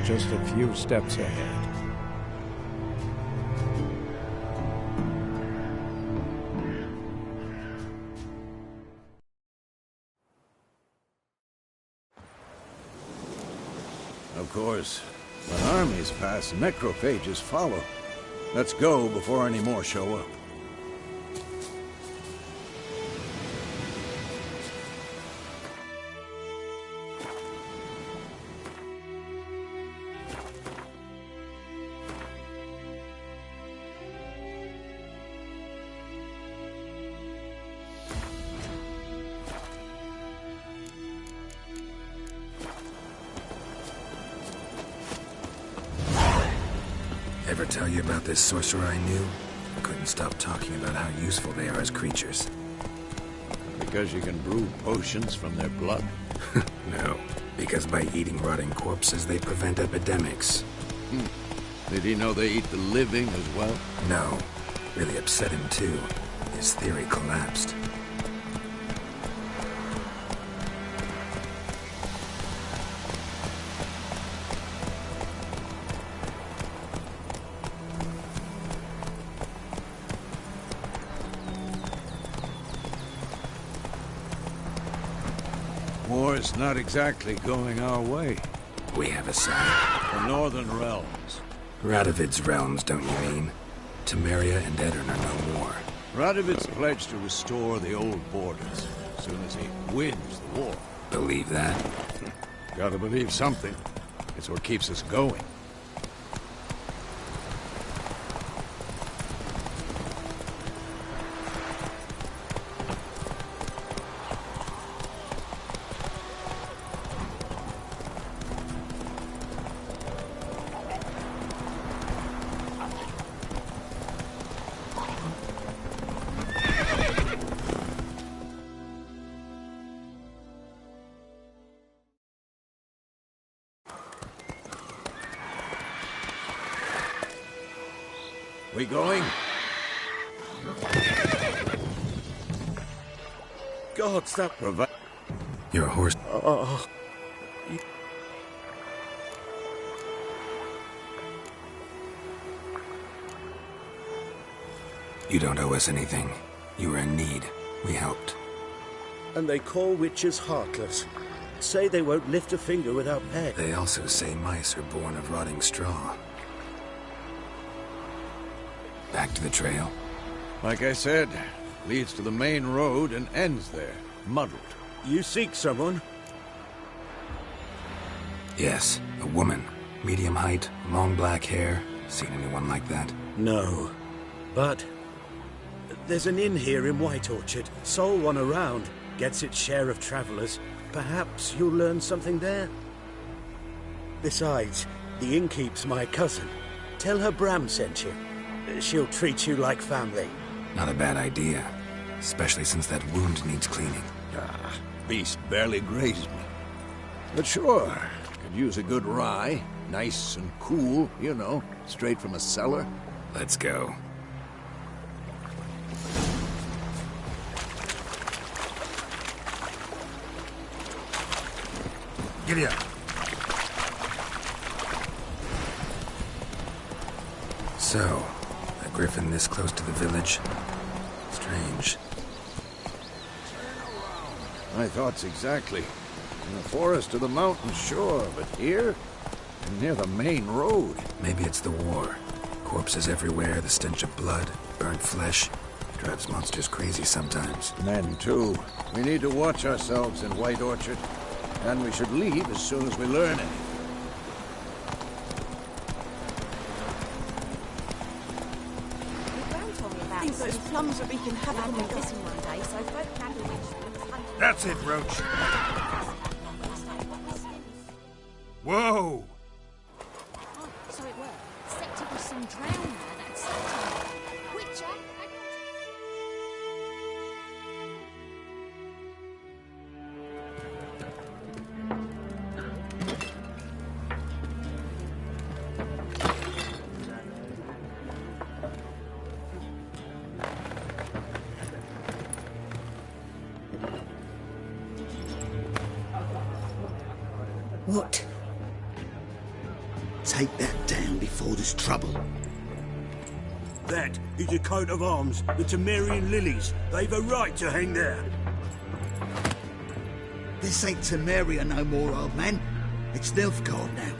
just a few steps ahead. Of course, when armies pass, necrophages follow. Let's go before any more show up. Ever tell you about this sorcerer I knew? Couldn't stop talking about how useful they are as creatures. Because you can brew potions from their blood? No, because by eating rotting corpses, they prevent epidemics. Did he know they eat the living as well? No. Really upset him too. His theory collapsed. War's not exactly going our way. We have a side. The Northern Realms. Radovid's realms, don't you mean? Temeria and Aedirn are no more. Radovid's pledged to restore the old borders as soon as he wins the war. Believe that? Gotta believe something. It's what keeps us going. We going? God, stop providing. Your horse. You don't owe us anything. You were in need. We helped. And they call witches heartless. Say they won't lift a finger without pay. They also say mice are born of rotting straw. Back to the trail. Like I said, leads to the main road and ends there, muddled. You seek someone? Yes, a woman. Medium height, long black hair. Seen anyone like that? No. But there's an inn here in White Orchard. Sole one around. Gets its share of travelers. Perhaps you'll learn something there. Besides, the innkeep's my cousin. Tell her Bram sent you. She'll treat you like family. Not a bad idea. Especially since that wound needs cleaning. Beast barely grazed me. But sure, could use a good rye. Nice and cool, you know, straight from a cellar. Let's go. Giddy up. So, a griffin this close to the village? Strange. My thoughts exactly. In the forest or the mountains, sure, but here? Near the main road. Maybe it's the war. Corpses everywhere, the stench of blood, burnt flesh. Drives monsters crazy sometimes. Men, too. We need to watch ourselves in White Orchard. And we should leave as soon as we learn it. I think those plums are wreaking havoc on the garden one day, so both Madeline. That's it, Roach. Whoa! Oh, so it worked. Septic was some drown there, that's Septic. Quick, Jack. What? Take that down before there's trouble. That is a coat of arms, the Temerian lilies. They've a right to hang there. This ain't Temeria no more, old man. It's Nilfgaard now.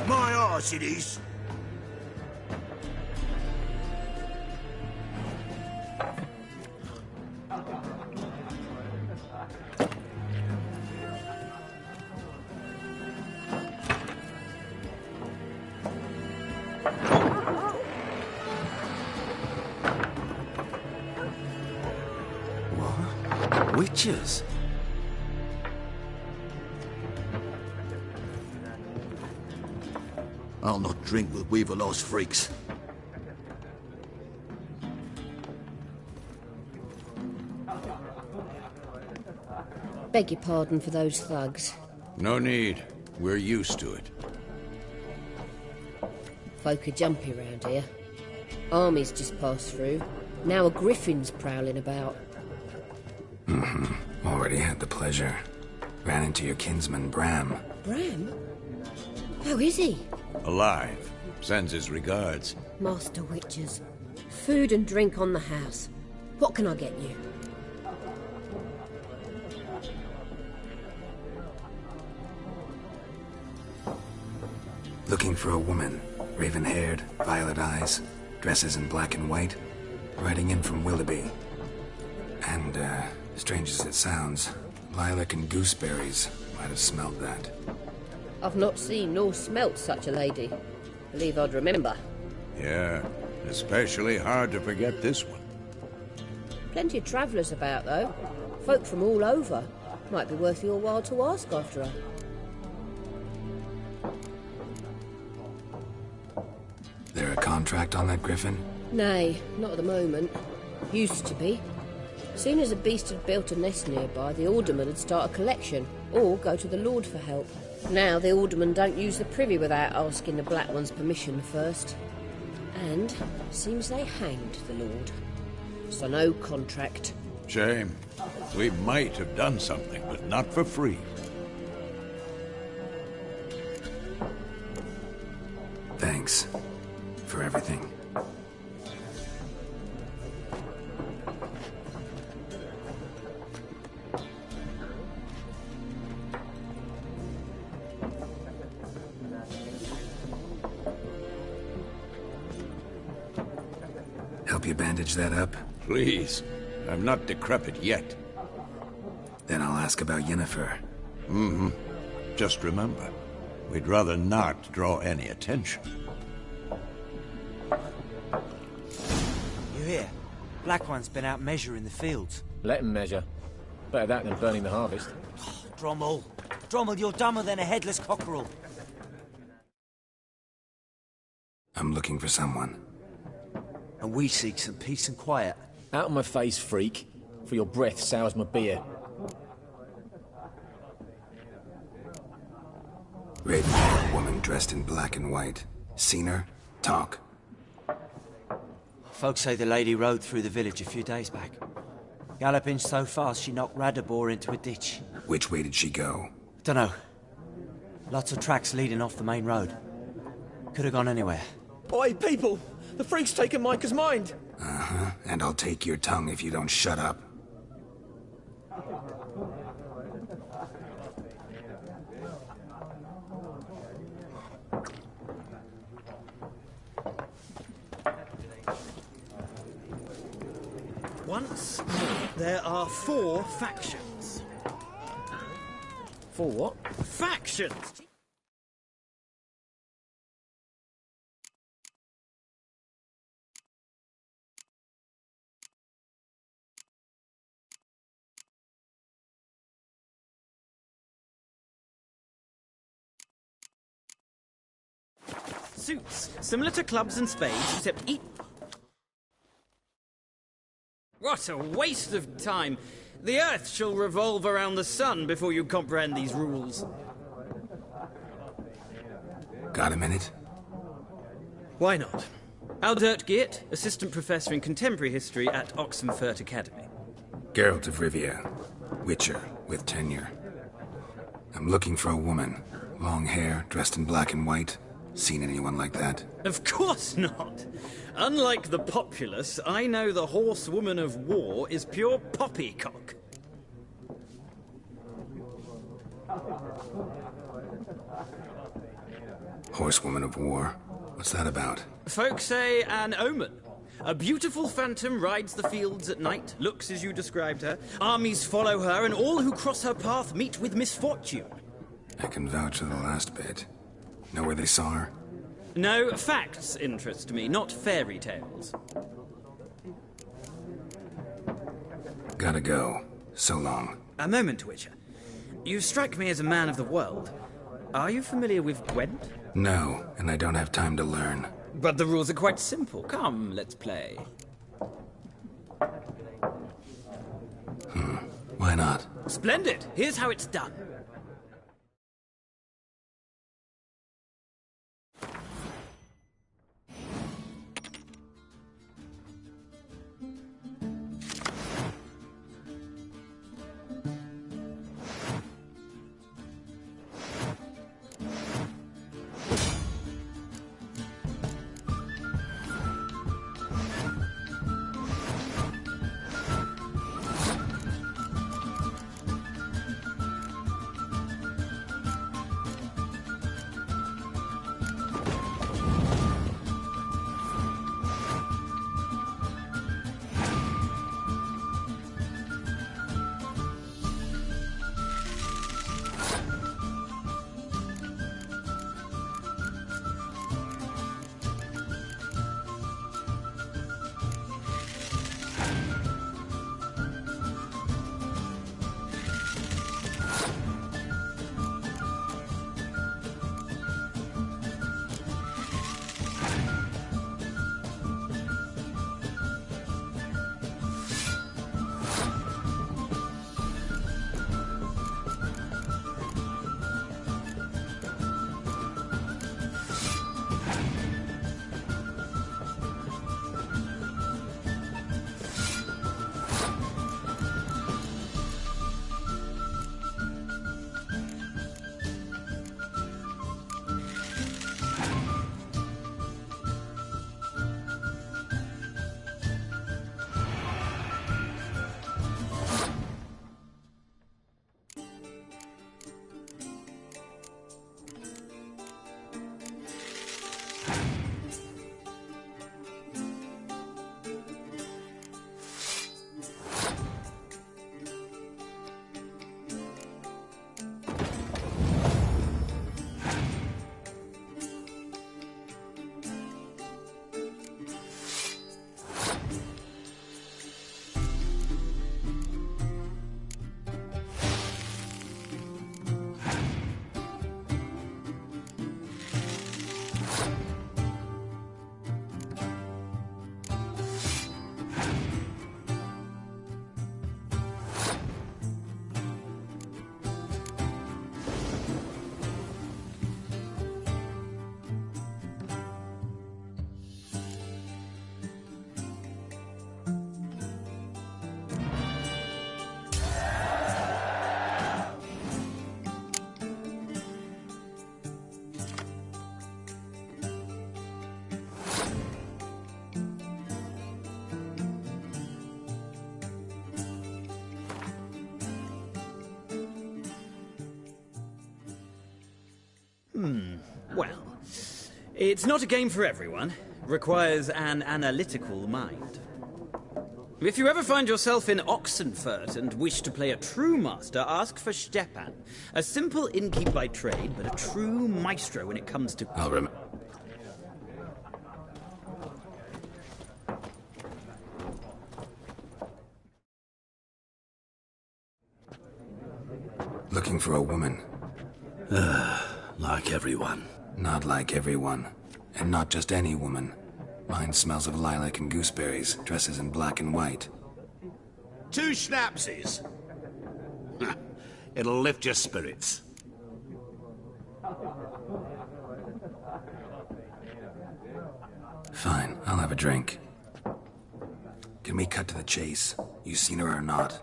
My arse it is. Witches? I'll not drink with Weaverlaw's freaks. Beg your pardon for those thugs. No need. We're used to it. Folk are jumpy round here. Armies just passed through. Now a griffin's prowling about. Already had the pleasure. Ran into your kinsman, Bram. Bram? How is he? Alive. Sends his regards. Master Witches. Food and drink on the house. What can I get you? Looking for a woman. Raven-haired, violet eyes, dresses in black and white. Riding in from Willoughby. And, strange as it sounds, lilac and gooseberries might have smelled that. I've not seen nor smelt such a lady. Believe I'd remember. Yeah, especially hard to forget this one. Plenty of travellers about, though. Folk from all over. Might be worth your while to ask after her. There a contract on that griffin? Nay, not at the moment. Used to be. Soon as a beast had built a nest nearby, the alderman would start a collection, or go to the Lord for help. Now the aldermen don't use the privy without asking the Black One's permission first. And seems they hanged the Lord. So no contract. Shame. We might have done something, but not for free. Thanks. For everything. Help you bandage that up? Please. I'm not decrepit yet. Then I'll ask about Yennefer. Just remember, we'd rather not draw any attention. You hear? Black One's been out measuring the fields. Let him measure. Better that than burning the harvest. Drommel. Drommel, you're dumber than a headless cockerel. I'm looking for someone. And we seek some peace and quiet. Out of my face, freak. For your breath sours my beer. Raven-haired woman dressed in black and white. Seen her? Talk. Folks say the lady rode through the village a few days back. Galloping so fast she knocked Radabor into a ditch. Which way did she go? Dunno. Lots of tracks leading off the main road. Could have gone anywhere. Oi, people! The freak's taken Micah's mind! Uh-huh. And I'll take your tongue if you don't shut up. Once more, there are 4 factions. For what? Factions! Suits, similar to clubs and spades, except What a waste of time! The Earth shall revolve around the sun before you comprehend these rules. Got a minute? Why not? Aldert Geert, Assistant Professor in Contemporary History at Oxenfurt Academy. Geralt of Rivia. Witcher with tenure. I'm looking for a woman. Long hair, dressed in black and white. Seen anyone like that? Of course not. Unlike the populace, I know the horsewoman of war is pure poppycock. Horsewoman of war? What's that about? Folk say an omen. A beautiful phantom rides the fields at night, looks as you described her. Armies follow her, and all who cross her path meet with misfortune. I can vouch for the last bit. Know where they saw her? No, facts interest me, not fairy tales. Gotta go. So long. A moment, Witcher. You strike me as a man of the world. Are you familiar with Gwent? No, and I don't have time to learn. But the rules are quite simple. Come, let's play. Why not? Splendid! Here's how it's done. Well, it's not a game for everyone. Requires an analytical mind. If you ever find yourself in Oxenfurt and wish to play a true master, ask for Stepan. A simple innkeep by trade, but a true maestro when it comes to... I'll remember. Looking for a woman. Like everyone. Not like everyone. And not just any woman. Mine smells of lilac and gooseberries, dresses in black and white. 2 schnapsies. It'll lift your spirits. Fine, I'll have a drink. Can we cut to the chase? You seen her or not?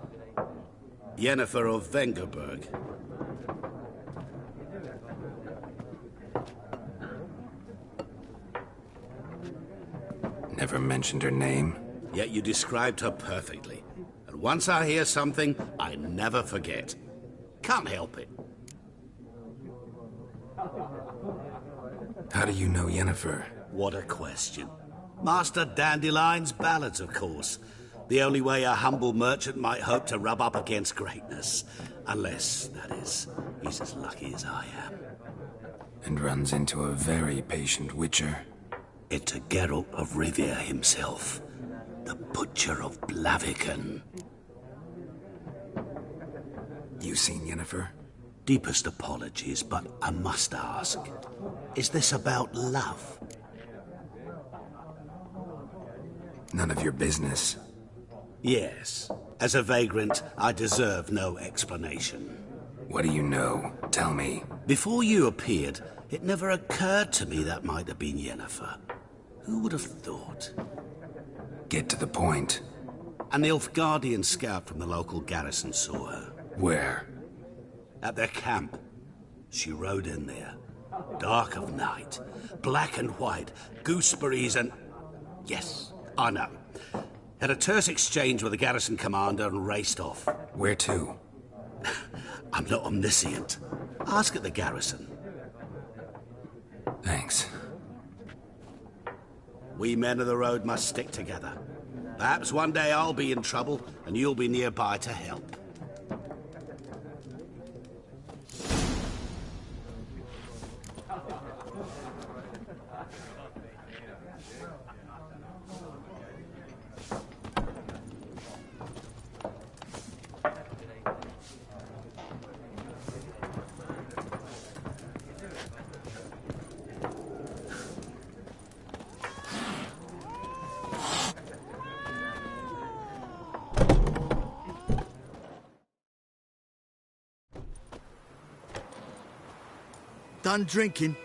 Yennefer of Vengerberg. never mentioned her name. Yet you described her perfectly. And once I hear something, I never forget. Can't help it. How do you know Yennefer? What a question. Master Dandelion's ballads, of course. The only way a humble merchant might hope to rub up against greatness. Unless, that is, he's as lucky as I am. And runs into a very patient witcher. Into Geralt of Rivia himself. The Butcher of Blaviken. You seen Yennefer? Deepest apologies, but I must ask. Is this about love? None of your business. Yes. As a vagrant, I deserve no explanation. What do you know? Tell me. Before you appeared, it never occurred to me that might have been Yennefer. Who would have thought? Get to the point. An Nilfgaardian scout from the local garrison saw her. Where? At their camp. She rode in there. Dark of night. Black and white. Gooseberries and... Yes, I know. Had a terse exchange with the garrison commander and raced off. Where to? I'm not omniscient. Ask at the garrison. Thanks. We men of the road must stick together. Perhaps one day I'll be in trouble and you'll be nearby to help. Done drinking?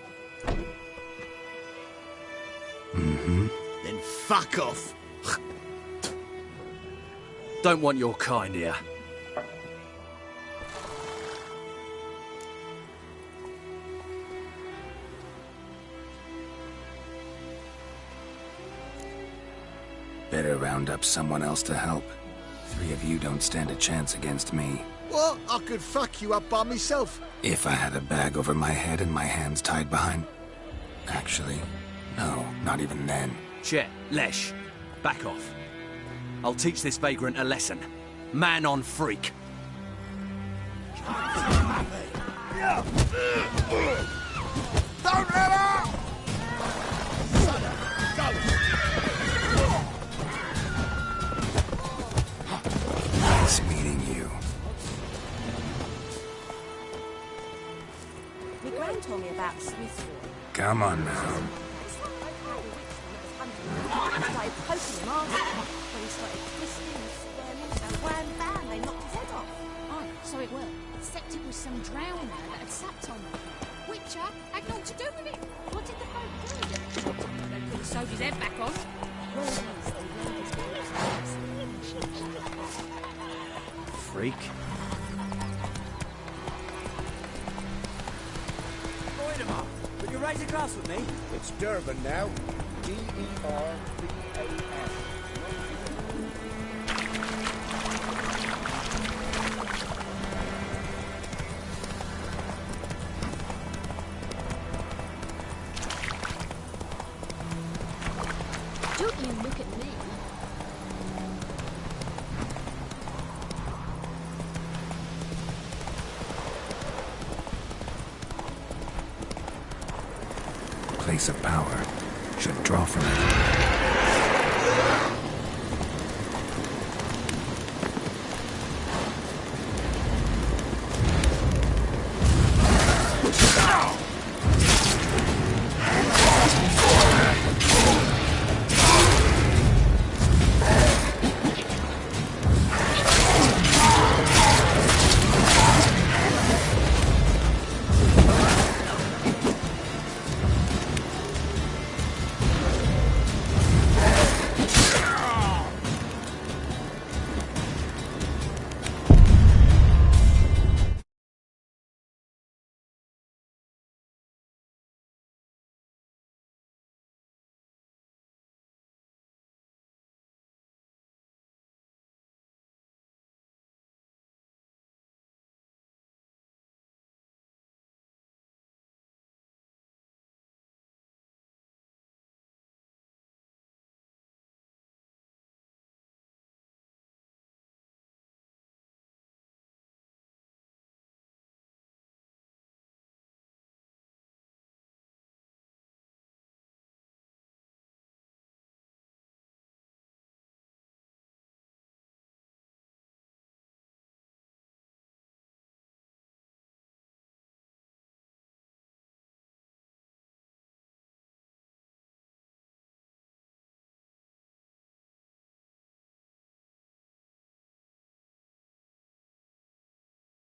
Mm-hmm. Then fuck off. Don't want your kind here. Better round up someone else to help. 3 of you don't stand a chance against me. What? I could fuck you up by myself. If I had a bag over my head and my hands tied behind... Actually, no, not even then. Chet, Lesh, back off. I'll teach this vagrant a lesson. Man on freak. Don't let her! Nice meeting you. My gran told me about Smith's Roy. Come on now. I started poking him after when he started twisting and squirming, so wham bam, they knocked his head off. Aye, so it were. Except it was some drowner that had sapped on them. Witcher had naught to do with it. What did the folk do? They could have sewed his head back on. Freak. Voidemar, would you raise a glass with me? It's Durban now. D-E-R-B-A-N. Don't you look at me. Place of power should draw from it.